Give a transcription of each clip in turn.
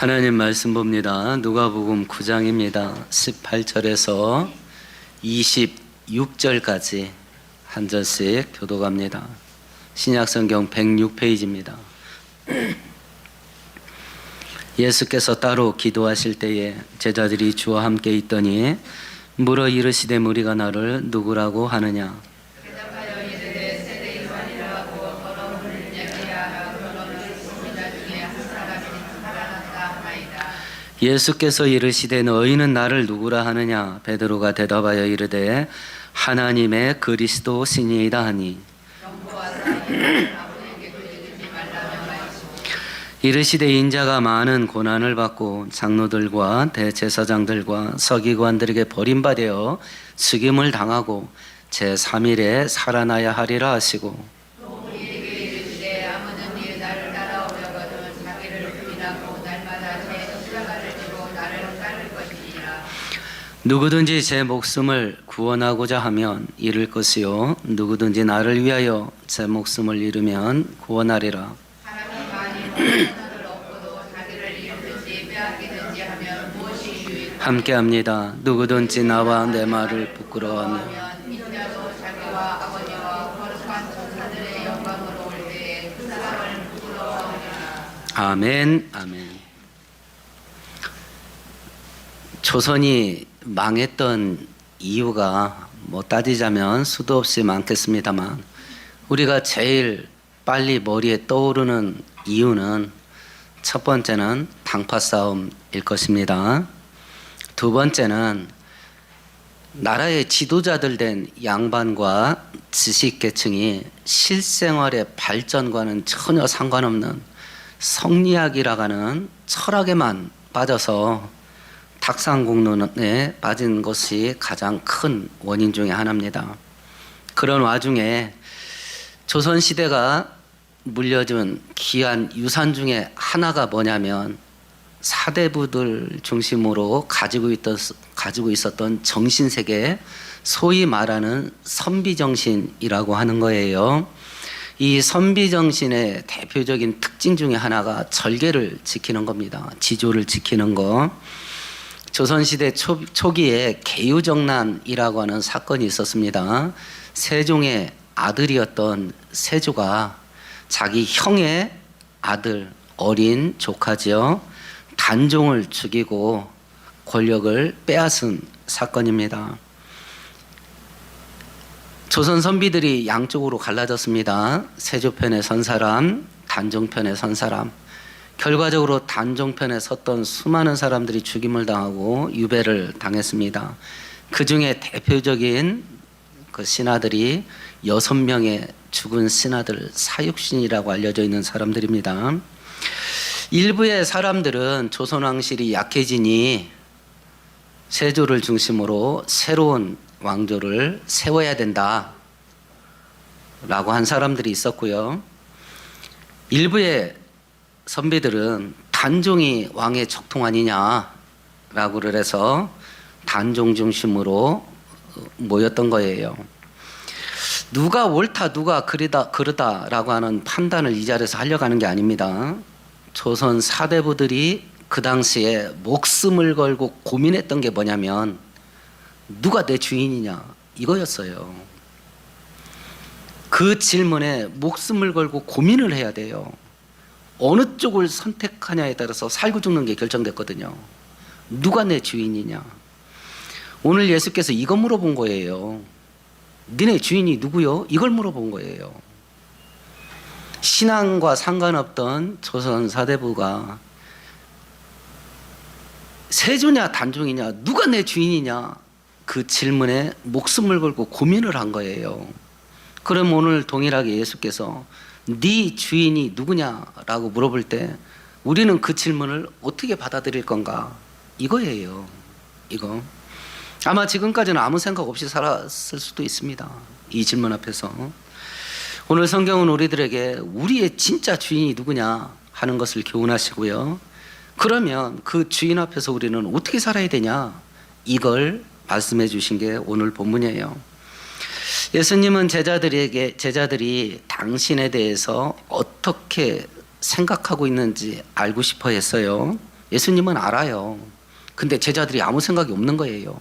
하나님 말씀 봅니다. 누가복음 9장입니다. 18절에서 26절까지 한 절씩 교독합니다. 신약성경 106페이지입니다. 예수께서 따로 기도하실 때에 제자들이 주와 함께 있더니 물어 이르시되 무리가 나를 누구라고 하느냐. 예수께서 이르시되 너희는 나를 누구라 하느냐. 베드로가 대답하여 이르되 하나님의 그리스도시니이다 하니 이르시되 인자가 많은 고난을 받고 장로들과 대제사장들과 서기관들에게 버림받아 죽임을 당하고 제3일에 살아나야 하리라 하시고 누구든지 제 목숨을 구원하고자 하면 잃을 것이요 누구든지 나를 위하여 제 목숨을 잃으면 구원하리라. 함께합니다. 누구든지 나와 내 말을 부끄러워하며 아멘. 아멘. 조선이 망했던 이유가 따지자면 수도 없이 많겠습니다만 우리가 제일 빨리 머리에 떠오르는 이유는 첫 번째는 당파 싸움일 것입니다. 두 번째는 나라의 지도자들 된 양반과 지식계층이 실생활의 발전과는 전혀 상관없는 성리학이라고 하는 철학에만 빠져서 탁상공론에 빠진 것이 가장 큰 원인 중에 하나입니다. 그런 와중에 조선시대가 물려준 귀한 유산 중에 하나가 뭐냐면 사대부들 중심으로 가지고 있었던 정신세계, 소위 말하는 선비정신이라고 하는 거예요. 이 선비정신의 대표적인 특징 중에 하나가 절개를 지키는 겁니다. 지조를 지키는 거. 조선시대 초기에 계유정난이라고 하는 사건이 있었습니다. 세종의 아들이었던 세조가 자기 형의 아들, 어린 조카지요, 단종을 죽이고 권력을 빼앗은 사건입니다. 조선 선비들이 양쪽으로 갈라졌습니다. 세조 편에 선 사람, 단종 편에 선 사람. 결과적으로 단종 편에 섰던 수많은 사람들이 죽임을 당하고 유배를 당했습니다. 그 중에 대표적인 그 신하들이 6명의 죽은 신하들, 사육신이라고 알려져 있는 사람들입니다. 일부의 사람들은 조선왕실이 약해지니 세조를 중심으로 새로운 왕조를 세워야 된다 라고 한 사람들이 있었고요. 일부의 선비들은 단종이 왕의 적통 아니냐라고 그래서 단종 중심으로 모였던 거예요. 누가 옳다 누가 그르다라고 하는 판단을 이 자리에서 하려고 하는 게 아닙니다. 조선 사대부들이 그 당시에 목숨을 걸고 고민했던 게 뭐냐면 누가 내 주인이냐 이거였어요. 그 질문에 목숨을 걸고 고민을 해야 돼요. 어느 쪽을 선택하냐에 따라서 살고 죽는 게 결정됐거든요. 누가 내 주인이냐. 오늘 예수께서 이거 물어본 거예요. 너네 주인이 누구요? 이걸 물어본 거예요. 신앙과 상관없던 조선 사대부가 세조냐 단종이냐 누가 내 주인이냐 그 질문에 목숨을 걸고 고민을 한 거예요. 그럼 오늘 동일하게 예수께서 네 주인이 누구냐라고 물어볼 때 우리는 그 질문을 어떻게 받아들일 건가 이거예요. 이거 아마 지금까지는 아무 생각 없이 살았을 수도 있습니다. 이 질문 앞에서 오늘 성경은 우리들에게 우리의 진짜 주인이 누구냐 하는 것을 교훈하시고요. 그러면 그 주인 앞에서 우리는 어떻게 살아야 되냐 이걸 말씀해 주신 게 오늘 본문이에요. 예수님은 제자들이 당신에 대해서 어떻게 생각하고 있는지 알고 싶어 했어요. 예수님은 알아요. 근데 제자들이 아무 생각이 없는 거예요.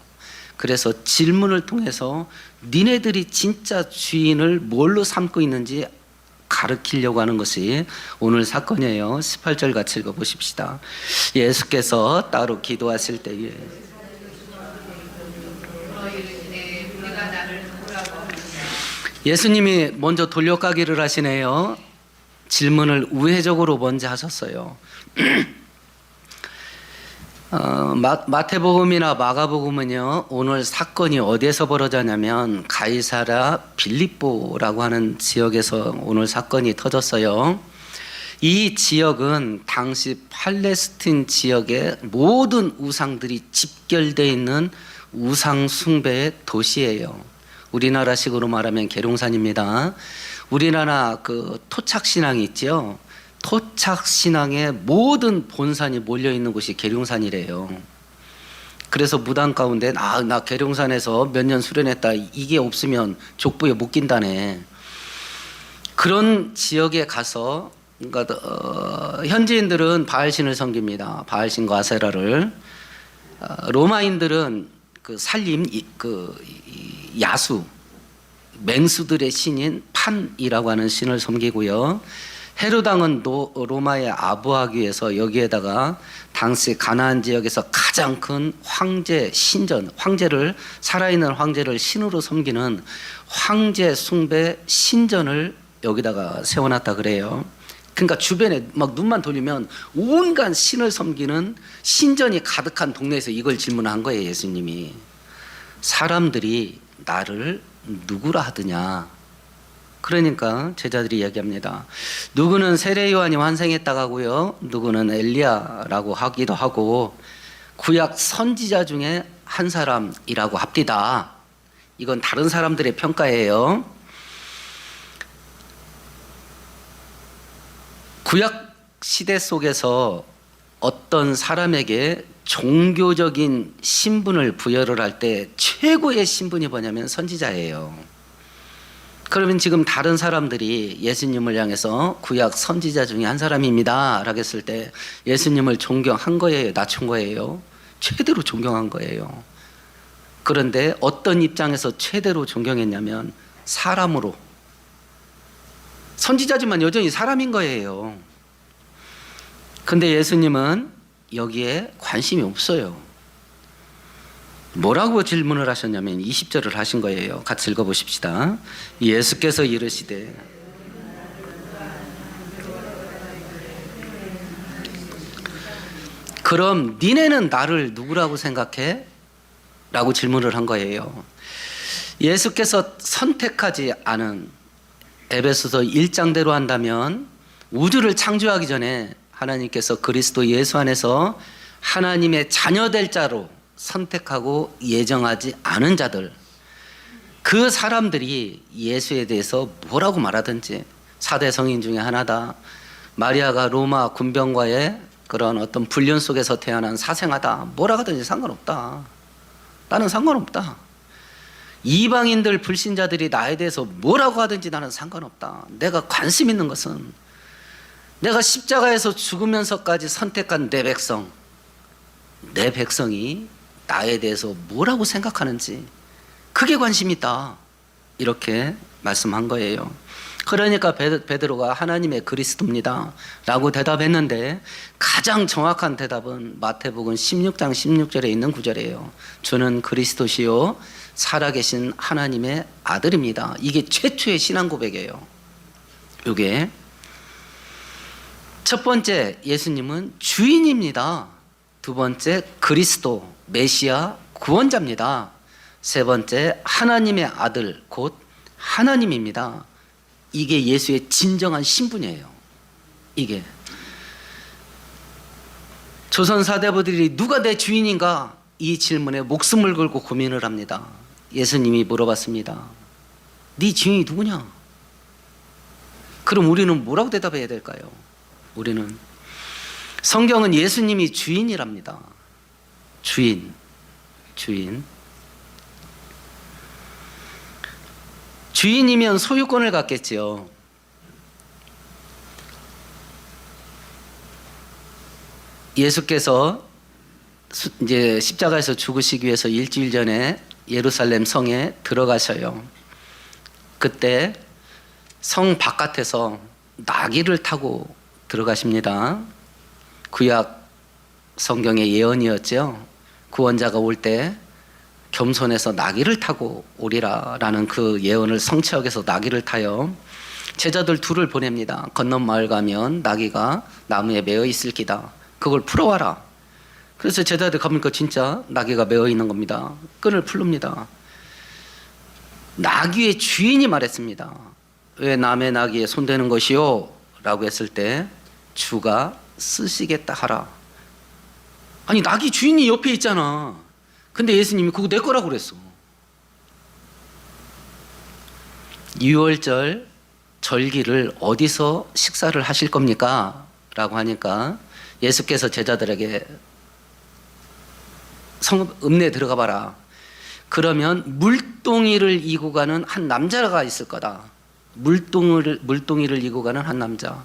그래서 질문을 통해서 니네들이 진짜 주인을 뭘로 삼고 있는지 가르치려고 하는 것이 오늘 사건이에요. 18절 같이 읽어보십시다. 예수께서 따로 기도하실 때에 예수님이 먼저 돌려가기를 하시네요. 질문을 우회적으로 먼저 하셨어요. 마태복음이나 마가복음은요, 오늘 사건이 어디에서 벌어졌냐면 가이사랴 빌립보라고 하는 지역에서 오늘 사건이 터졌어요. 이 지역은 당시 팔레스틴 지역의 모든 우상들이 집결되어 있는 우상 숭배의 도시예요. 우리나라식으로 말하면 계룡산입니다. 우리나라 그 토착 신앙이 있죠. 토착 신앙의 모든 본산이 몰려 있는 곳이 계룡산이래요. 그래서 무당 가운데 나 계룡산에서 몇 년 수련했다. 이게 없으면 족부에 못 낀다네. 그런 지역에 가서 현지인들은 바알신을 섬깁니다. 바알신과 아세라를. 로마인들은 그 살림 야수 맹수들의 신인 판이라고 하는 신을 섬기고요. 헤로당은 로마의 아부하기 위해서 여기에다가 당시 가나안 지역에서 가장 큰 황제 신전, 살아있는 황제를 신으로 섬기는 황제 숭배 신전을 여기다가 세워놨다 그래요. 그러니까 주변에 막 눈만 돌리면 온갖 신을 섬기는 신전이 가득한 동네에서 이걸 질문한 거예요. 예수님이. 사람들이 나를 누구라 하느냐. 그러니까 제자들이 이야기합니다. 누구는 세례 요한이 환생했다고 하고요, 누구는 엘리야라고 하기도 하고 구약 선지자 중에 한 사람이라고 합디다. 이건 다른 사람들의 평가예요. 구약 시대 속에서 어떤 사람에게 종교적인 신분을 부여를 할 때 최고의 신분이 뭐냐면 선지자예요. 그러면 지금 다른 사람들이 예수님을 향해서 구약 선지자 중에 한 사람입니다 라고 했을 때 예수님을 존경한 거예요, 낮춘 거예요? 최대로 존경한 거예요. 그런데 어떤 입장에서 최대로 존경했냐면 사람으로. 선지자지만 여전히 사람인 거예요. 근데 예수님은 여기에 관심이 없어요. 뭐라고 질문을 하셨냐면 20절을 하신 거예요. 같이 읽어보십시다. 예수께서 이르시되 그럼 니네는 나를 누구라고 생각해? 라고 질문을 한 거예요. 예수께서 선택하지 않은 에베소서 1장대로 한다면 우주를 창조하기 전에 하나님께서 그리스도 예수 안에서 하나님의 자녀 될 자로 선택하고 예정하지 않은 자들, 그 사람들이 예수에 대해서 뭐라고 말하든지, 4대 성인 중에 하나다, 마리아가 로마 군병과의 그런 어떤 불륜 속에서 태어난 사생아다, 뭐라 하든지 상관없다. 나는 상관없다. 이방인들 불신자들이 나에 대해서 뭐라고 하든지 나는 상관없다. 내가 관심 있는 것은 내가 십자가에서 죽으면서까지 선택한 내 백성이 나에 대해서 뭐라고 생각하는지, 그게 관심이 있다. 이렇게 말씀한 거예요. 그러니까 베드로가 하나님의 그리스도입니다 라고 대답했는데 가장 정확한 대답은 마태복음 16장 16절에 있는 구절이에요. 주는 그리스도시요 살아계신 하나님의 아들입니다. 이게 최초의 신앙 고백이에요. 이게 첫 번째, 예수님은 주인입니다. 두 번째, 그리스도 메시아 구원자입니다. 세 번째, 하나님의 아들 곧 하나님입니다. 이게 예수의 진정한 신분이에요. 이게 조선 사대부들이 누가 내 주인인가 이 질문에 목숨을 걸고 고민을 합니다. 예수님이 물어봤습니다. 네 주인이 누구냐? 그럼 우리는 뭐라고 대답해야 될까요? 우리는 성경은 예수님이 주인이랍니다. 주인. 주인이면 소유권을 갖겠지요. 예수께서 이제 십자가에서 죽으시기 위해서 일주일 전에 예루살렘 성에 들어가셔요. 그때 성 바깥에서 나귀를 타고 들어가십니다. 구약 성경의 예언이었죠. 구원자가 올 때 겸손해서 나귀를 타고 오리라라는 그 예언을 성취하기 위해서 나귀를 타요. 제자들 둘을 보냅니다. 건넌 마을 가면 나귀가 나무에 매어 있을 기다. 그걸 풀어와라. 그래서 제자들 가보니까 진짜 나귀가 매어 있는 겁니다. 끈을 풀릅니다. 나귀의 주인이 말했습니다. 왜 남의 나귀에 손대는 것이요? 라고 했을 때 주가 쓰시겠다 하라. 아니 나귀 주인이 옆에 있잖아. 근데 예수님이 그거 내 거라고 그랬어. 유월절 절기를 어디서 식사를 하실 겁니까? 라고 하니까 예수께서 제자들에게 읍내에 들어가 봐라. 그러면 물동이를 이고 가는 한 남자가 있을 거다. 물동이를 이고 가는 한 남자.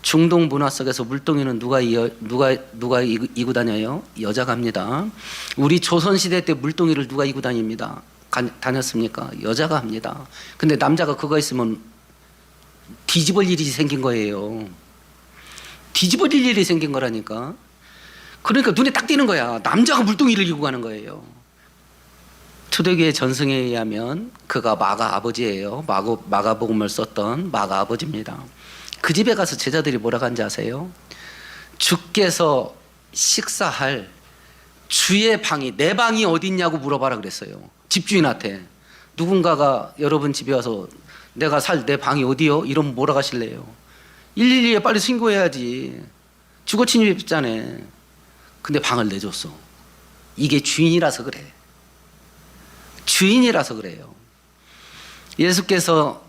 중동 문화 속에서 물동이는 누가 이고 다녀요? 여자가 합니다. 우리 조선시대 때 물동이를 누가 이고 다녔습니까? 여자가 합니다. 근데 남자가 그거 있으면 뒤집을 일이 생긴 거예요. 뒤집을 일이 생긴 거라니까. 그러니까 눈에 딱 띄는 거야. 남자가 물동이를 이고 가는 거예요. 초대교회 전승에 의하면 그가 마가 아버지예요. 마가복음을 썼던 마가 아버지입니다. 그 집에 가서 제자들이 뭐라고 한지 아세요? 주께서 식사할 주의 방이, 내 방이 어디 있냐고 물어봐라 그랬어요. 집주인한테. 누군가가 여러분 집에 와서 내가 살 내 방이 어디요? 이러면 뭐라고 하실래요? 112에 빨리 신고해야지. 주거 침입했잖아. 근데 방을 내줬어. 이게 주인이라서 그래. 주인이라서 그래요. 예수께서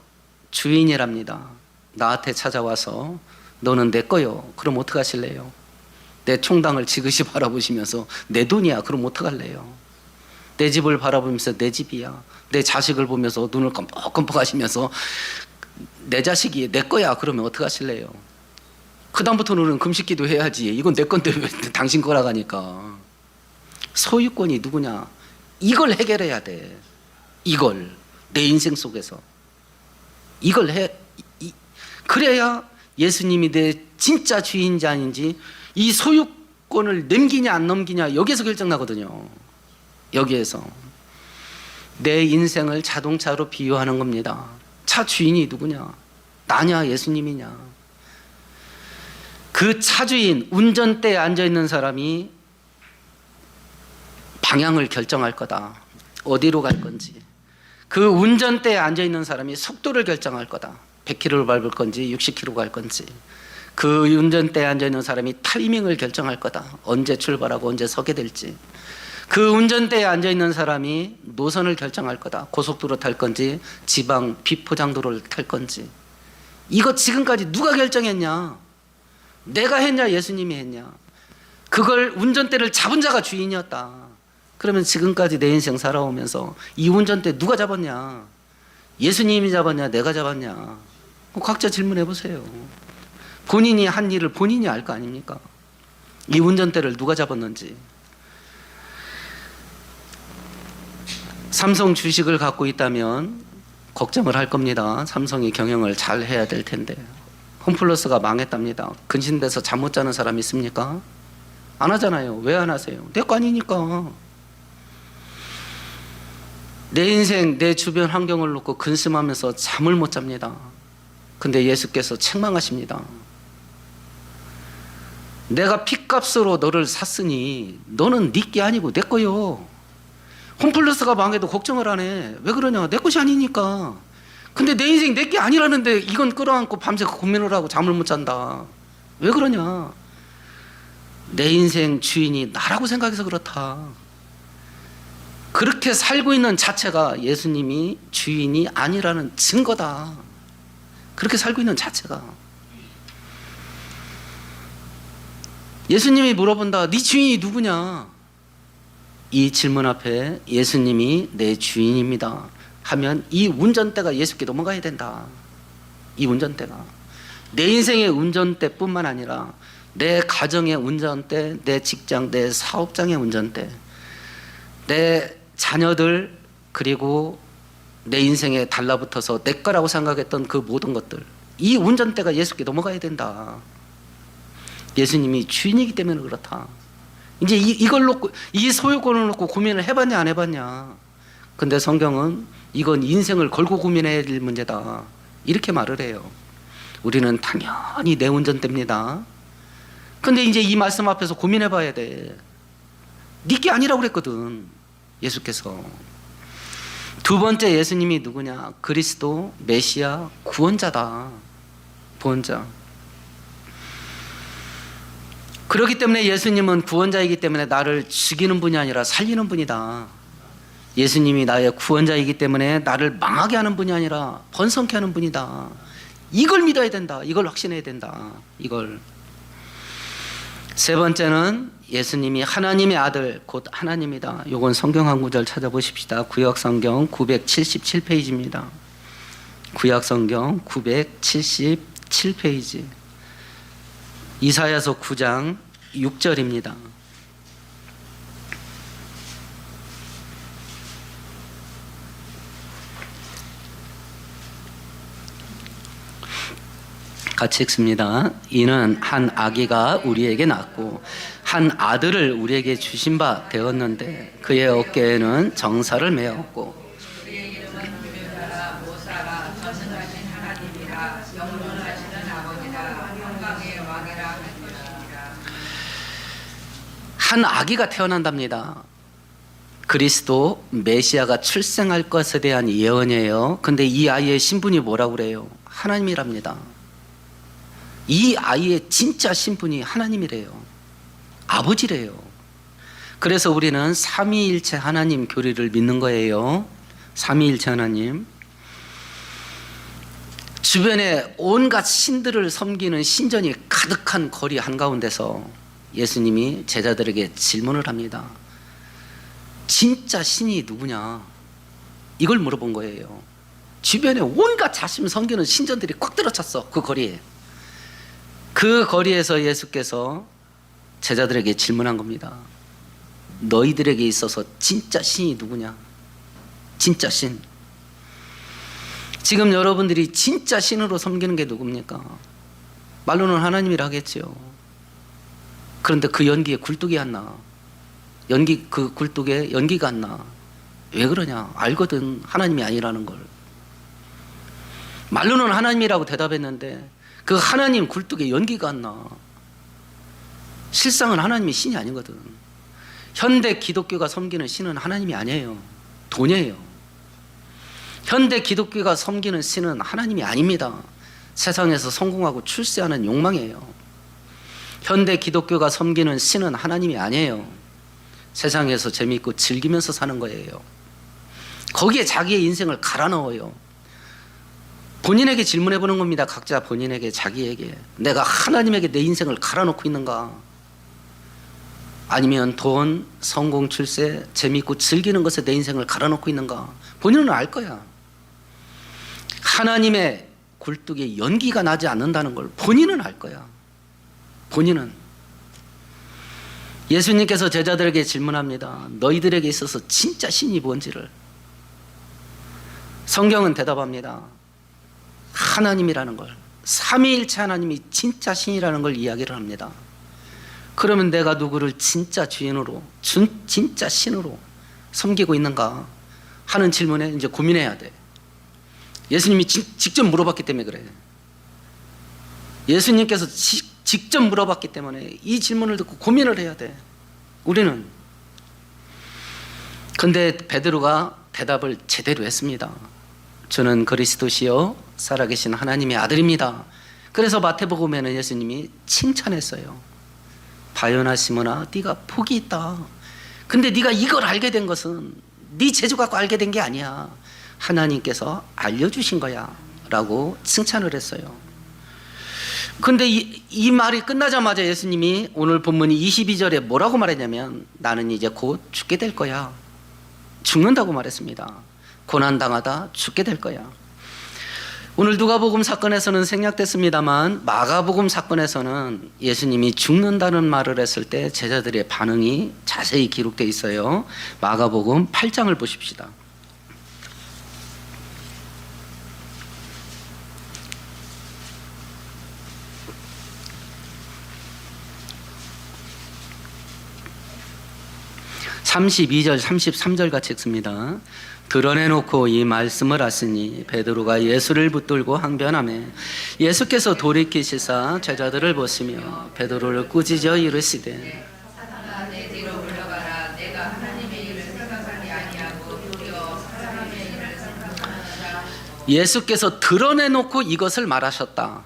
주인이랍니다. 나한테 찾아와서 너는 내 거요. 그럼 어떡하실래요? 내 총당을 지그시 바라보시면서 내 돈이야. 그럼 어떡할래요? 내 집을 바라보면서 내 집이야. 내 자식을 보면서 눈을 껌뻑껌뻑 하시면서 내 자식이 내 거야. 그러면 어떡하실래요? 그 다음부터는 금식기도 해야지. 이건 내 건데 왜 당신 거라고 하니까. 소유권이 누구냐? 이걸 해결해야 돼. 이걸 내 인생 속에서 이걸 그래야 예수님이 내 진짜 주인인지 아닌지 이 소유권을 넘기냐 안 넘기냐 여기에서 결정나거든요. 여기에서 내 인생을 자동차로 비유하는 겁니다. 차 주인이 누구냐? 나냐 예수님이냐? 그 차주인 운전대에 앉아있는 사람이 방향을 결정할 거다. 어디로 갈 건지. 그 운전대에 앉아있는 사람이 속도를 결정할 거다. 100km를 밟을 건지 60km 갈 건지. 그 운전대에 앉아있는 사람이 타이밍을 결정할 거다. 언제 출발하고 언제 서게 될지. 그 운전대에 앉아있는 사람이 노선을 결정할 거다. 고속도로 탈 건지 지방 비포장도로를 탈 건지. 이거 지금까지 누가 결정했냐? 내가 했냐 예수님이 했냐? 그걸 운전대를 잡은 자가 주인이었다. 그러면 지금까지 내 인생 살아오면서 이 운전대 누가 잡았냐? 예수님이 잡았냐? 내가 잡았냐? 각자 질문해 보세요. 본인이 한 일을 본인이 알 거 아닙니까? 이 운전대를 누가 잡았는지. 삼성 주식을 갖고 있다면 걱정을 할 겁니다. 삼성이 경영을 잘 해야 될 텐데. 홈플러스가 망했답니다. 근신돼서 잠 못 자는 사람 있습니까? 안 하잖아요. 왜 안 하세요? 내 거 아니니까. 내 인생, 내 주변 환경을 놓고 근심하면서 잠을 못 잡니다. 근데 예수께서 책망하십니다. 내가 핏값으로 너를 샀으니 너는 네 게 아니고 내 거요. 홈플러스가 망해도 걱정을 안 해. 왜 그러냐? 내 것이 아니니까. 근데 내 인생 내 게 아니라는데 이건 끌어안고 밤새 고민을 하고 잠을 못 잔다. 왜 그러냐? 내 인생 주인이 나라고 생각해서 그렇다. 그렇게 살고 있는 자체가 예수님이 주인이 아니라는 증거다. 그렇게 살고 있는 자체가. 예수님이 물어본다. 네 주인이 누구냐? 이 질문 앞에 예수님이 내 주인입니다 하면 이 운전대가 예수께 넘어가야 된다. 이 운전대가 내 인생의 운전대뿐만 아니라 내 가정의 운전대, 내 직장, 내 사업장의 운전대, 내 자녀들, 그리고 내 인생에 달라붙어서 내 거라고 생각했던 그 모든 것들, 이 운전대가 예수께 넘어가야 된다. 예수님이 주인이기 때문에 그렇다. 이제 이걸 놓고, 이 소유권을 놓고 고민을 해봤냐 안 해봤냐. 근데 성경은 이건 인생을 걸고 고민해야 될 문제다, 이렇게 말을 해요. 우리는 당연히 내 운전대입니다. 근데 이제 이 말씀 앞에서 고민해 봐야 돼. 네 게 아니라고 그랬거든, 예수께서. 두 번째, 예수님이 누구냐? 그리스도, 메시아, 구원자다. 구원자. 그렇기 때문에 예수님은 구원자이기 때문에 나를 죽이는 분이 아니라 살리는 분이다. 예수님이 나의 구원자이기 때문에 나를 망하게 하는 분이 아니라 번성케 하는 분이다. 이걸 믿어야 된다. 이걸 확신해야 된다. 이걸. 세 번째는 예수님이 하나님의 아들, 곧 하나님이다. 요건 성경 한 구절 찾아보십시다. 구약성경 977페이지입니다. 구약성경 977페이지. 이사야서 9장 6절입니다. 같이 읽습니다. 이는 한 아기가 우리에게 낳고 한 아들을 우리에게 주신 바 되었는데 그의 어깨에는 정사를 메었고 한 아기가 태어난답니다. 그리스도 메시아가 출생할 것에 대한 예언이에요. 근데 이 아이의 신분이 뭐라고 그래요? 하나님이랍니다. 이 아이의 진짜 신분이 하나님이래요. 아버지래요. 그래서 우리는 삼위일체 하나님 교리를 믿는 거예요. 삼위일체 하나님. 주변에 온갖 신들을 섬기는 신전이 가득한 거리 한가운데서 예수님이 제자들에게 질문을 합니다. 진짜 신이 누구냐? 이걸 물어본 거예요. 주변에 온갖 자신 섬기는 신전들이 꽉 들어찼어, 그 거리에. 그 거리에서 예수께서 제자들에게 질문한 겁니다. 너희들에게 있어서 진짜 신이 누구냐? 진짜 신. 지금 여러분들이 진짜 신으로 섬기는 게 누굽니까? 말로는 하나님이라 하겠지요. 그런데 그 연기에 굴뚝이 안 나. 그 굴뚝에 연기가 안 나. 왜 그러냐? 알거든, 하나님이 아니라는 걸. 말로는 하나님이라고 대답했는데 그 하나님 굴뚝에 연기가 안 나. 실상은 하나님이 신이 아니거든. 현대 기독교가 섬기는 신은 하나님이 아니에요. 돈이에요. 현대 기독교가 섬기는 신은 하나님이 아닙니다. 세상에서 성공하고 출세하는 욕망이에요. 현대 기독교가 섬기는 신은 하나님이 아니에요. 세상에서 재미있고 즐기면서 사는 거예요. 거기에 자기의 인생을 갈아 넣어요. 본인에게 질문해 보는 겁니다. 각자 본인에게, 자기에게. 내가 하나님에게 내 인생을 갈아 넣고 있는가? 아니면 돈, 성공, 출세, 재미있고 즐기는 것에 내 인생을 갈아 넣고 있는가? 본인은 알 거야. 하나님의 굴뚝에 연기가 나지 않는다는 걸 본인은 알 거야. 본인은. 예수님께서 제자들에게 질문합니다. 너희들에게 있어서 진짜 신이 뭔지를. 성경은 대답합니다. 하나님이라는 걸, 삼위일체 하나님이 진짜 신이라는 걸 이야기를 합니다. 그러면 내가 누구를 진짜 주인으로, 진짜 신으로 섬기고 있는가 하는 질문에 이제 고민해야 돼. 예수님이 직접 물어봤기 때문에 그래. 예수님께서 직접 물어봤기 때문에 이 질문을 듣고 고민을 해야 돼, 우리는. 근데 베드로가 대답을 제대로 했습니다. 저는 그리스도시요 살아계신 하나님의 아들입니다. 그래서 마태복음에는 예수님이 칭찬했어요. 바요나 시몬아, 네가 복이 있다. 근데 네가 이걸 알게 된 것은 네 재주 갖고 알게 된 게 아니야. 하나님께서 알려주신 거야 라고 칭찬을 했어요. 근데 이 말이 끝나자마자 예수님이 오늘 본문이 22절에 뭐라고 말했냐면 나는 이제 곧 죽게 될 거야. 죽는다고 말했습니다. 고난당하다 죽게 될 거야. 오늘 누가복음 사건에서는 생략됐습니다만 마가복음 사건에서는 예수님이 죽는다는 말을 했을 때 제자들의 반응이 자세히 기록되어 있어요. 마가복음 8장을 보십시다. (32절) (33절) 같이 읽습니다. 드러내놓고 이 말씀을 하시니 베드로가 예수를 붙들고 항변하며 예수께서 돌이키시사 제자들을 보시며 베드로를 꾸짖어 이르시되 사탄아 내 뒤로 물러가라. 내가 하나님의 일을 생각하지 아니하고 도리어 사람의 일을 생각하느니라. 예수께서 드러내놓고 이것을 말하셨다.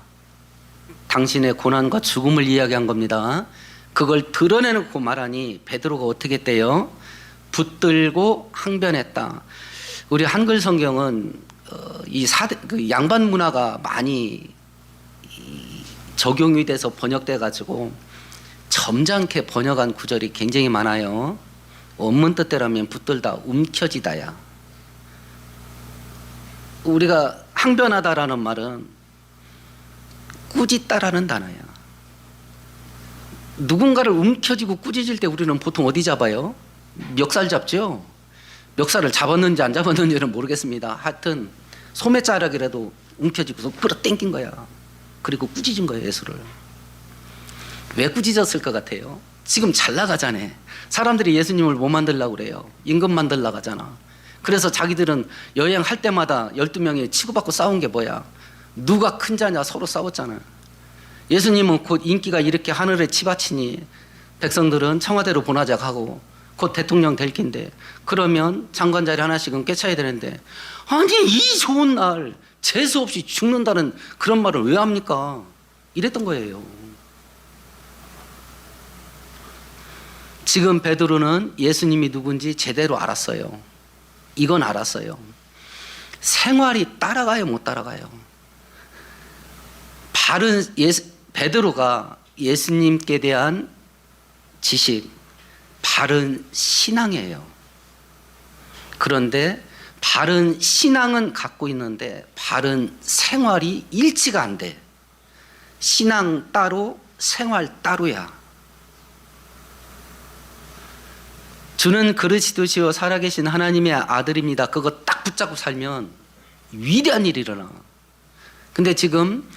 당신의 고난과 죽음을 이야기한 겁니다. 그걸 드러내놓고 말하니 베드로가 어떻게 했대요? 붙들고 항변했다. 우리 한글 성경은 그 양반 문화가 많이 적용이 돼서 번역돼 가지고 점잖게 번역한 구절이 굉장히 많아요. 원문 뜻대로면 붙들다, 움켜쥐다야. 우리가 항변하다라는 말은 꾸짖다라는 단어야. 누군가를 움켜쥐고 꾸짖을 때 우리는 보통 어디 잡아요? 멱살 잡죠. 멱살을 잡았는지 안 잡았는지는 모르겠습니다. 하여튼 소매자락이라도 움켜쥐고서 끌어당긴 거야. 그리고 꾸짖은 거예요, 예수를. 왜 꾸짖었을 것 같아요? 지금 잘 나가잖아. 사람들이 예수님을 뭐 만들려고 그래요? 임금 만들려고 하잖아. 그래서 자기들은 여행할 때마다 12명이 치고받고 싸운 게 뭐야? 누가 큰 자냐 서로 싸웠잖아. 예수님은 곧 인기가 이렇게 하늘에 치받치니 백성들은 청와대로 보내자고 하고 곧 대통령 될 긴데 그러면 장관 자리 하나씩은 꿰차야 되는데 아니 이 좋은 날 재수없이 죽는다는 그런 말을 왜 합니까? 이랬던 거예요. 지금 베드로는 예수님이 누군지 제대로 알았어요. 이건 알았어요. 생활이 따라가요, 못 따라가요? 베드로가 예수님께 대한 지식, 바른 신앙이에요. 그런데 바른 신앙은 갖고 있는데 바른 생활이 일치가 안 돼. 신앙 따로 생활 따로야. 주는 그리스도시요 살아계신 하나님의 아들입니다. 그거 딱 붙잡고 살면 위대한 일이 일어나. 근데 지금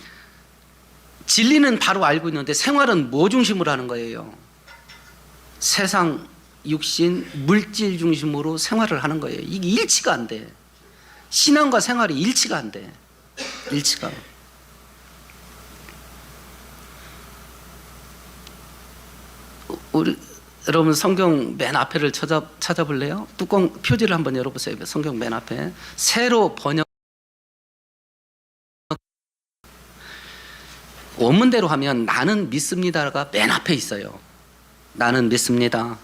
진리는 바로 알고 있는데 생활은 뭐 중심으로 하는 거예요? 세상, 육신, 물질 중심으로 생활을 하는 거예요. 이게 일치가 안 돼. 신앙과 생활이 일치가 안 돼. 일치가. 우리 여러분 성경 맨 앞에를 찾아볼래요? 뚜껑 표지를 한번 열어보세요. 성경 맨 앞에 새로 번역. 원문대로 하면 나는 믿습니다가 맨 앞에 있어요. 나는 믿습니다.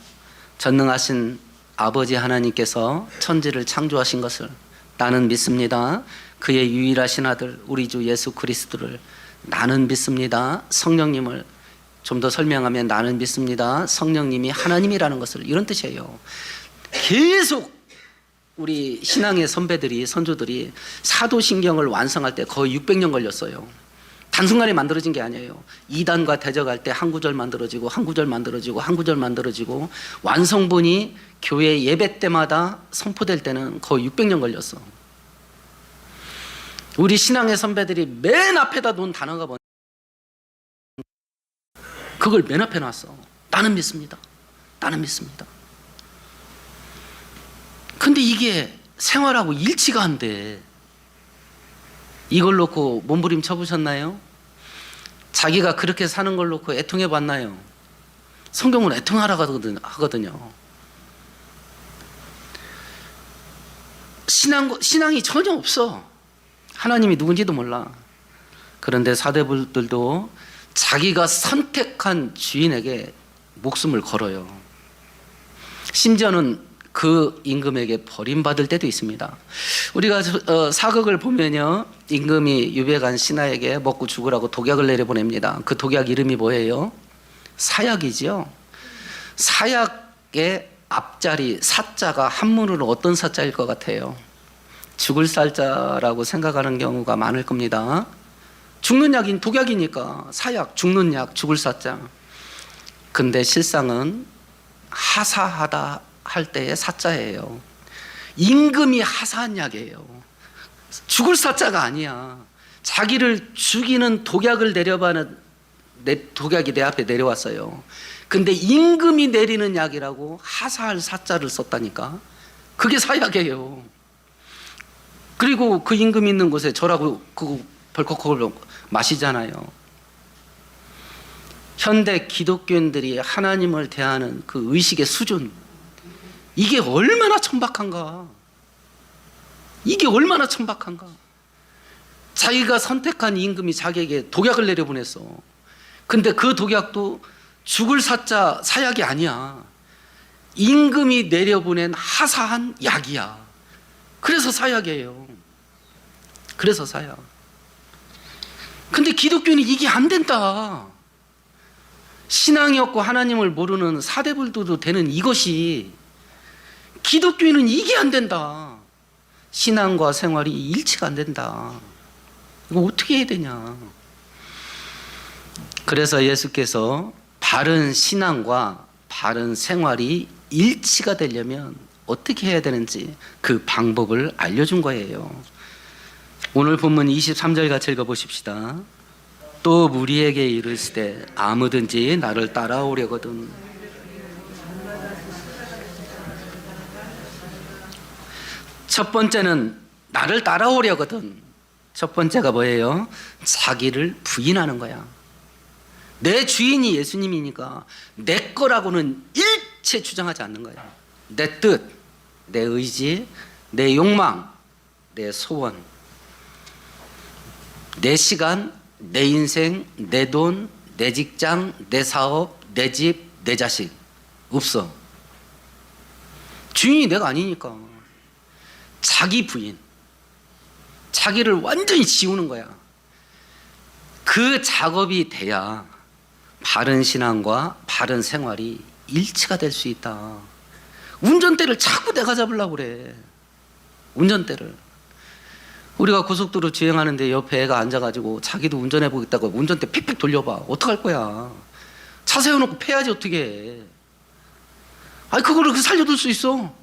전능하신 아버지 하나님께서 천지를 창조하신 것을 나는 믿습니다. 그의 유일하신 아들 우리 주 예수 그리스도를 나는 믿습니다. 성령님을 좀 더 설명하면 나는 믿습니다. 성령님이 하나님이라는 것을 이런 뜻이에요. 계속 우리 신앙의 선배들이 선조들이 사도신경을 완성할 때 거의 600년 걸렸어요. 단순간에 만들어진 게 아니에요. 2단과 대적할 때 한 구절 만들어지고 한 구절 만들어지고 한 구절 만들어지고 완성본이 교회 예배 때마다 선포될 때는 거의 600년 걸렸어. 우리 신앙의 선배들이 맨 앞에다 놓은 단어가 뭐냐? 그걸 맨 앞에 놨어. 나는 믿습니다. 나는 믿습니다. 근데 이게 생활하고 일치가 안 돼. 이걸 놓고 몸부림 쳐보셨나요? 자기가 그렇게 사는 걸 놓고 애통해 봤나요? 성경은 애통하라고 하거든요. 신앙이 전혀 없어. 하나님이 누군지도 몰라. 그런데 사대부들도 자기가 선택한 주인에게 목숨을 걸어요. 심지어는 그 임금에게 버림받을 때도 있습니다. 우리가 사극을 보면요, 임금이 유배간 신하에게 먹고 죽으라고 독약을 내려보냅니다. 그 독약 이름이 뭐예요? 사약이지요. 사약의 앞자리 사자가 한문으로 어떤 사자일 것 같아요? 죽을 살자라고 생각하는 경우가 많을 겁니다. 죽는 약인 독약이니까 사약, 죽는 약, 죽을 사자. 근데 실상은 하사하다 할 때의 사자예요. 임금이 하사한 약이에요. 죽을 사자가 아니야. 자기를 죽이는 독약을 내려가는 독약이 내 앞에 내려왔어요. 근데 임금이 내리는 약이라고 하사할 사자를 썼다니까. 그게 사약이에요. 그리고 그 임금 있는 곳에 저라고 그거 벌컥벌컥 마시잖아요. 현대 기독교인들이 하나님을 대하는 그 의식의 수준, 이게 얼마나 천박한가. 이게 얼마나 천박한가. 자기가 선택한 임금이 자기에게 독약을 내려보냈어. 근데 그 독약도 죽을 사자 사약이 아니야. 임금이 내려보낸 하사한 약이야. 그래서 사약이에요. 그래서 사약. 근데 기독교는 이게 안 된다. 신앙이 없고 하나님을 모르는 사대불도도 되는 이것이, 기독교인은 이게 안 된다. 신앙과 생활이 일치가 안 된다. 이거 어떻게 해야 되냐. 그래서 예수께서 바른 신앙과 바른 생활이 일치가 되려면 어떻게 해야 되는지 그 방법을 알려준 거예요. 오늘 본문 23절 같이 읽어보십시다. 또 무리에게 이르시되 아무든지 나를 따라오려거든. 첫 번째는 나를 따라오려거든. 첫 번째가 뭐예요? 자기를 부인하는 거야. 내 주인이 예수님이니까 내 거라고는 일체 주장하지 않는 거야. 내 뜻, 내 의지, 내 욕망, 내 소원, 내 시간, 내 인생, 내 돈, 내 직장, 내 사업, 내 집, 내 자식 없어. 주인이 내가 아니니까. 자기 부인, 자기를 완전히 지우는 거야. 그 작업이 돼야 바른 신앙과 바른 생활이 일치가 될 수 있다. 운전대를 자꾸 내가 잡으려고 그래. 운전대를. 우리가 고속도로 주행하는데 옆에 애가 앉아가지고 자기도 운전해보겠다고 운전대 픽픽 돌려봐. 어떡할 거야. 차 세워놓고 패야지 어떻게 해. 아니 그거를 살려둘 수 있어.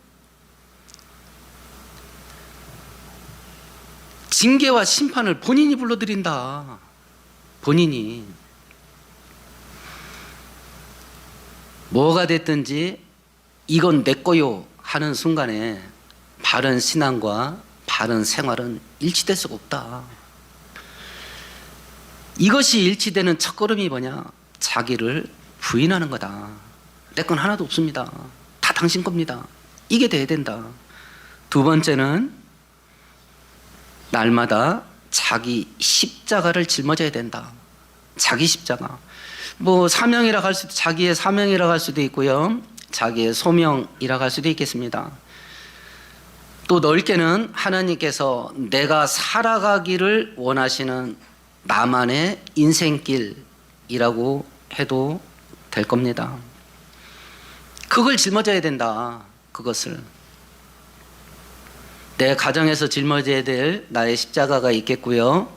징계와 심판을 본인이 불러들인다. 본인이. 뭐가 됐든지 이건 내 거요 하는 순간에 바른 신앙과 바른 생활은 일치될 수가 없다. 이것이 일치되는 첫걸음이 뭐냐? 자기를 부인하는 거다. 내 건 하나도 없습니다. 다 당신 겁니다. 이게 돼야 된다. 두 번째는 날마다 자기 십자가를 짊어져야 된다. 자기 십자가. 뭐 사명이라 할 수도, 자기의 사명이라 할 수도 있고요. 자기의 소명이라 할 수도 있겠습니다. 또 넓게는 하나님께서 내가 살아가기를 원하시는 나만의 인생길이라고 해도 될 겁니다. 그걸 짊어져야 된다. 그것을. 내 가정에서 짊어져야 될 나의 십자가가 있겠고요.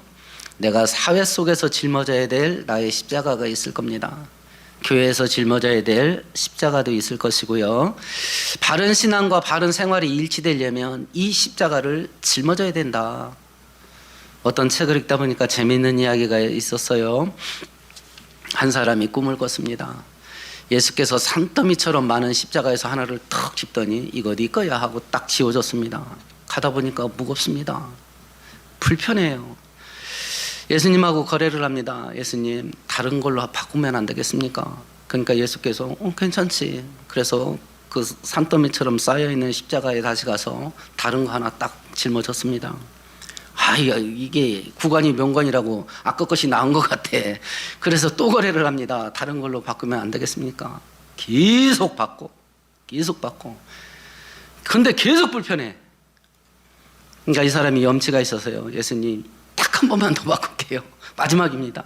내가 사회 속에서 짊어져야 될 나의 십자가가 있을 겁니다. 교회에서 짊어져야 될 십자가도 있을 것이고요. 바른 신앙과 바른 생활이 일치되려면 이 십자가를 짊어져야 된다. 어떤 책을 읽다 보니까 재미있는 이야기가 있었어요. 한 사람이 꿈을 꿨습니다. 예수께서 산더미처럼 많은 십자가에서 하나를 턱 짚더니 이거 네 거야 하고 딱 지워졌습니다. 가다 보니까 무겁습니다. 불편해요. 예수님하고 거래를 합니다. 예수님, 다른 걸로 바꾸면 안 되겠습니까? 그러니까 예수께서 괜찮지. 그래서 그 산더미처럼 쌓여있는 십자가에 다시 가서 다른 거 하나 딱 짊어졌습니다. 이게 구관이 명관이라고 아까 것이 나은 것 같아. 그래서 또 거래를 합니다. 다른 걸로 바꾸면 안 되겠습니까? 계속 바꿔. 근데 계속 불편해. 그러니까 이 사람이 염치가 있어서요. 예수님, 딱 한 번만 더 바꿀게요. 마지막입니다.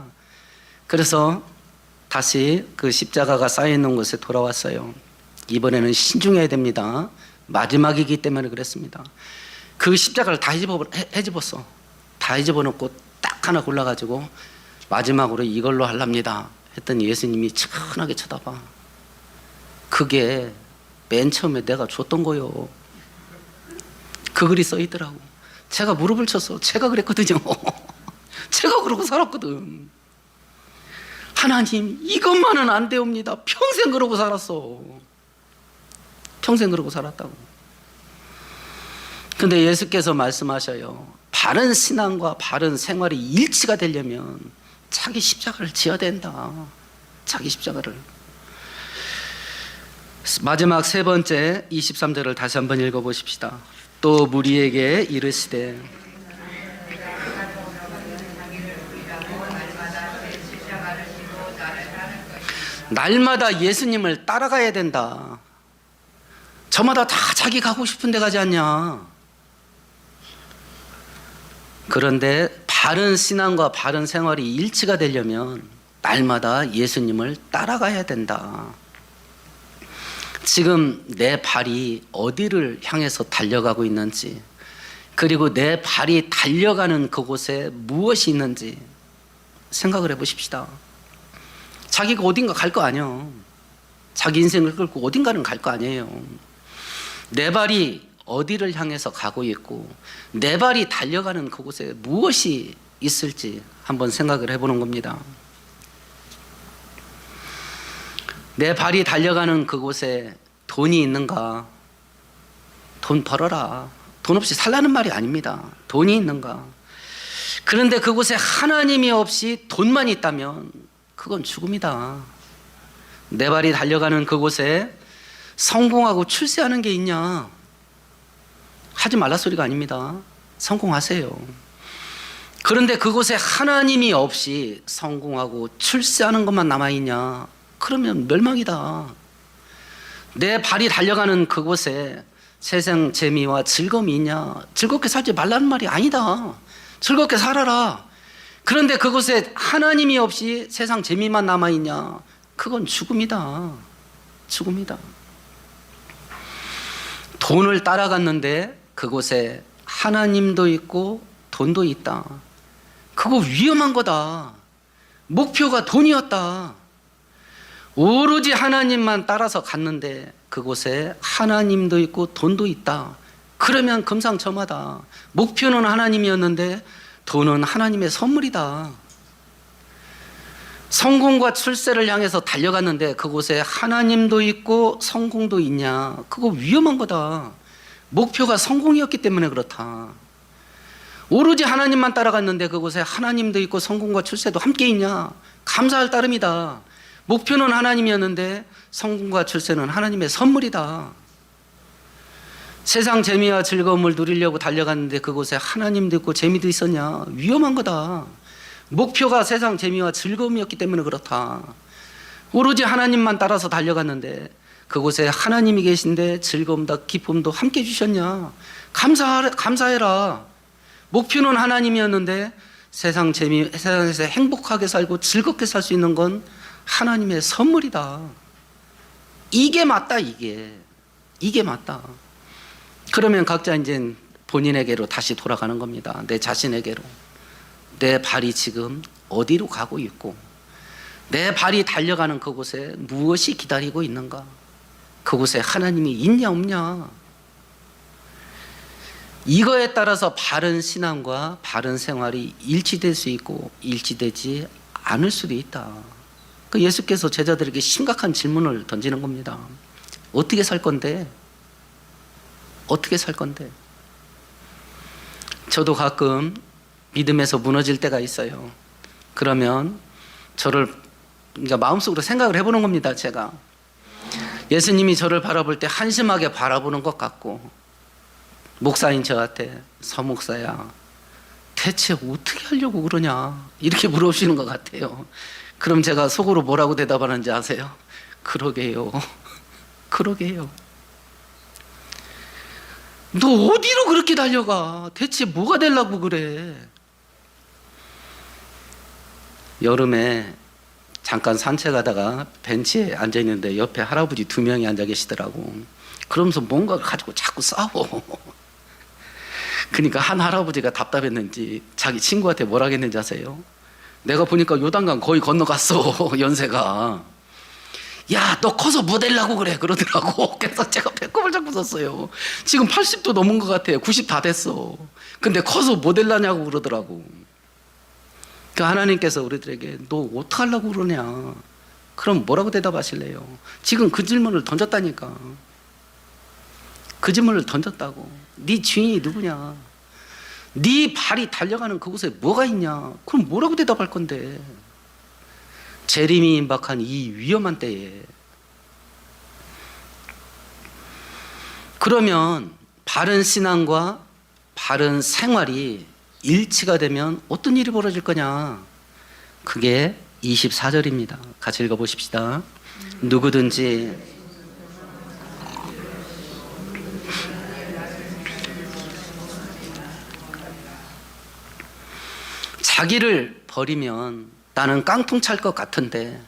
그래서 다시 그 십자가가 쌓여있는 곳에 돌아왔어요. 이번에는 신중해야 됩니다. 마지막이기 때문에 그랬습니다. 그 십자가를 다 헤집었어. 다 헤집어놓고 딱 하나 골라가지고 마지막으로 이걸로 하랍니다 했더니 예수님이 차분하게 쳐다봐. 그게 맨 처음에 내가 줬던 거요. 그 글이 써 있더라고. 제가 무릎을 쳤어. 제가 그랬거든요. 제가 그러고 살았거든. 하나님, 이것만은 안 되옵니다. 평생 그러고 살았어. 평생 그러고 살았다고. 근데 예수께서 말씀하셔요. 바른 신앙과 바른 생활이 일치가 되려면 자기 십자가를 지어야 된다. 자기 십자가를. 마지막 세 번째 23절을 다시 한번 읽어보십시다. 또 무리에게 이르시되 날마다 예수님을 따라가야 된다. 저마다 다 자기 가고 싶은 데 가지 않냐. 그런데 바른 신앙과 바른 생활이 일치가 되려면 날마다 예수님을 따라가야 된다. 지금 내 발이 어디를 향해서 달려가고 있는지, 그리고 내 발이 달려가는 그곳에 무엇이 있는지 생각을 해보십시다. 자기가 어딘가 갈 거 아니에요. 자기 인생을 끌고 어딘가는 갈 거 아니에요. 내 발이 어디를 향해서 가고 있고 내 발이 달려가는 그곳에 무엇이 있을지 한번 생각을 해보는 겁니다. 내 발이 달려가는 그곳에 돈이 있는가? 돈 벌어라. 돈 없이 살라는 말이 아닙니다. 돈이 있는가? 그런데 그곳에 하나님이 없이 돈만 있다면 그건 죽음이다. 내 발이 달려가는 그곳에 성공하고 출세하는 게 있냐? 하지 말라 소리가 아닙니다. 성공하세요. 그런데 그곳에 하나님이 없이 성공하고 출세하는 것만 남아있냐? 그러면 멸망이다. 내 발이 달려가는 그곳에 세상 재미와 즐거움이 있냐? 즐겁게 살지 말라는 말이 아니다. 즐겁게 살아라. 그런데 그곳에 하나님이 없이 세상 재미만 남아있냐? 그건 죽음이다. 죽음이다. 돈을 따라갔는데 그곳에 하나님도 있고 돈도 있다. 그거 위험한 거다. 목표가 돈이었다. 오로지 하나님만 따라서 갔는데 그곳에 하나님도 있고 돈도 있다. 그러면 금상첨화다. 목표는 하나님이었는데 돈은 하나님의 선물이다. 성공과 출세를 향해서 달려갔는데 그곳에 하나님도 있고 성공도 있냐? 그거 위험한 거다. 목표가 성공이었기 때문에 그렇다. 오로지 하나님만 따라갔는데 그곳에 하나님도 있고 성공과 출세도 함께 있냐? 감사할 따름이다. 목표는 하나님이었는데 성공과 출세는 하나님의 선물이다. 세상 재미와 즐거움을 누리려고 달려갔는데 그곳에 하나님도 있고 재미도 있었냐? 위험한 거다. 목표가 세상 재미와 즐거움이었기 때문에 그렇다. 오로지 하나님만 따라서 달려갔는데 그곳에 하나님이 계신데 즐거움도 기쁨도 함께 주셨냐? 감사해라. 목표는 하나님이었는데 세상에서 행복하게 살고 즐겁게 살 수 있는 건 하나님의 선물이다. 이게 맞다. 이게 맞다. 그러면 각자 이제 본인에게로 다시 돌아가는 겁니다. 내 자신에게로. 내 발이 지금 어디로 가고 있고 내 발이 달려가는 그곳에 무엇이 기다리고 있는가? 그곳에 하나님이 있냐 없냐? 이거에 따라서 바른 신앙과 바른 생활이 일치될 수 있고 일치되지 않을 수도 있다. 그 예수께서 제자들에게 심각한 질문을 던지는 겁니다. 어떻게 살 건데? 어떻게 살 건데? 저도 가끔 믿음에서 무너질 때가 있어요. 그러면 저를 그러니까 마음속으로 생각을 해보는 겁니다. 제가 예수님이 저를 바라볼 때 한심하게 바라보는 것 같고 목사인 저한테 서목사야 대체 어떻게 하려고 그러냐 이렇게 물어보시는 것 같아요. 그럼 제가 속으로 뭐라고 대답하는지 아세요? 그러게요. 그러게요. 너 어디로 그렇게 달려가? 대체 뭐가 되려고 그래? 여름에 잠깐 산책하다가 벤치에 앉아있는데 옆에 할아버지 2명이 앉아 계시더라고. 그러면서 뭔가를 가지고 자꾸 싸워. 그러니까 한 할아버지가 답답했는지 자기 친구한테 뭐라 했는지 아세요? 내가 보니까 요단강 거의 건너갔어. 연세가. 야, 너 커서 뭐 되려고 그래 그러더라고. 그래서 제가 배꼽을 잡고 썼어요. 지금 80도 넘은 것 같아요. 90 다 됐어. 근데 커서 뭐 되려냐고 그러더라고. 그 하나님께서 우리들에게 너 어떡하려고 그러냐, 그럼 뭐라고 대답하실래요? 지금 그 질문을 던졌다니까. 그 질문을 던졌다고. 네 주인이 누구냐, 네 발이 달려가는 그곳에 뭐가 있냐, 그럼 뭐라고 대답할 건데. 재림이 임박한 이 위험한 때에. 그러면 바른 신앙과 바른 생활이 일치가 되면 어떤 일이 벌어질 거냐, 그게 24절입니다. 같이 읽어보십시다. 누구든지 자기를 버리면 나는 깡통 찰 것 같은데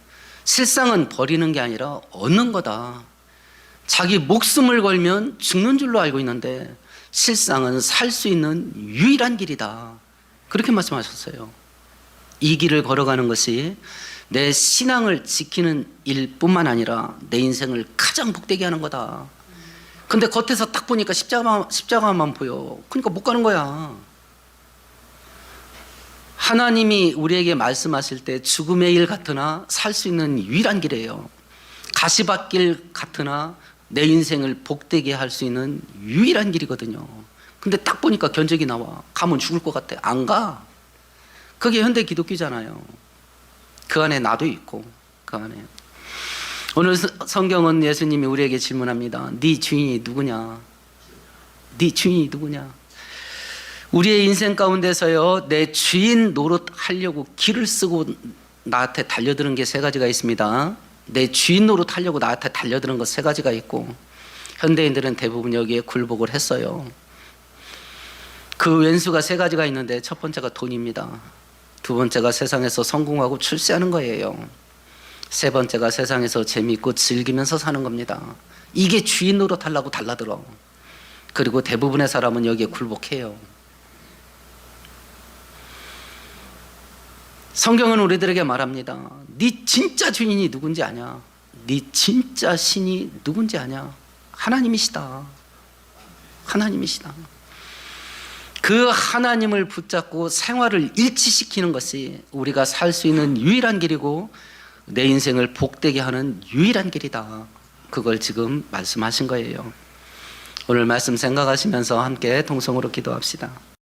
실상은 버리는 게 아니라 얻는 거다. 자기 목숨을 걸면 죽는 줄로 알고 있는데 실상은 살 수 있는 유일한 길이다. 그렇게 말씀하셨어요. 이 길을 걸어가는 것이 내 신앙을 지키는 일뿐만 아니라 내 인생을 가장 복되게 하는 거다. 근데 겉에서 딱 보니까 십자가만 보여. 그러니까 못 가는 거야. 하나님이 우리에게 말씀하실 때 죽음의 일 같으나 살 수 있는 유일한 길이에요. 가시밭길 같으나 내 인생을 복되게 할 수 있는 유일한 길이거든요. 근데 딱 보니까 견적이 나와. 가면 죽을 것 같아. 안 가. 그게 현대 기독교잖아요. 그 안에 나도 있고, 그 안에. 오늘 성경은 예수님이 우리에게 질문합니다. 네 주인이 누구냐? 네 주인이 누구냐? 우리의 인생 가운데서요, 내 주인 노릇하려고 길을 쓰고 나한테 달려드는 게 세 가지가 있습니다. 내 주인 노릇하려고 나한테 달려드는 것 세 가지가 있고, 현대인들은 대부분 여기에 굴복을 했어요. 그 왼수가 세 가지가 있는데 첫 번째가 돈입니다. 두 번째가 세상에서 성공하고 출세하는 거예요. 세 번째가 세상에서 재미있고 즐기면서 사는 겁니다. 이게 주인 노릇하려고 달라들어. 그리고 대부분의 사람은 여기에 굴복해요. 성경은 우리들에게 말합니다. 네 진짜 주인이 누군지 아냐? 네 진짜 신이 누군지 아냐? 하나님이시다. 하나님이시다. 그 하나님을 붙잡고 생활을 일치시키는 것이 우리가 살 수 있는 유일한 길이고 내 인생을 복되게 하는 유일한 길이다. 그걸 지금 말씀하신 거예요. 오늘 말씀 생각하시면서 함께 동성으로 기도합시다.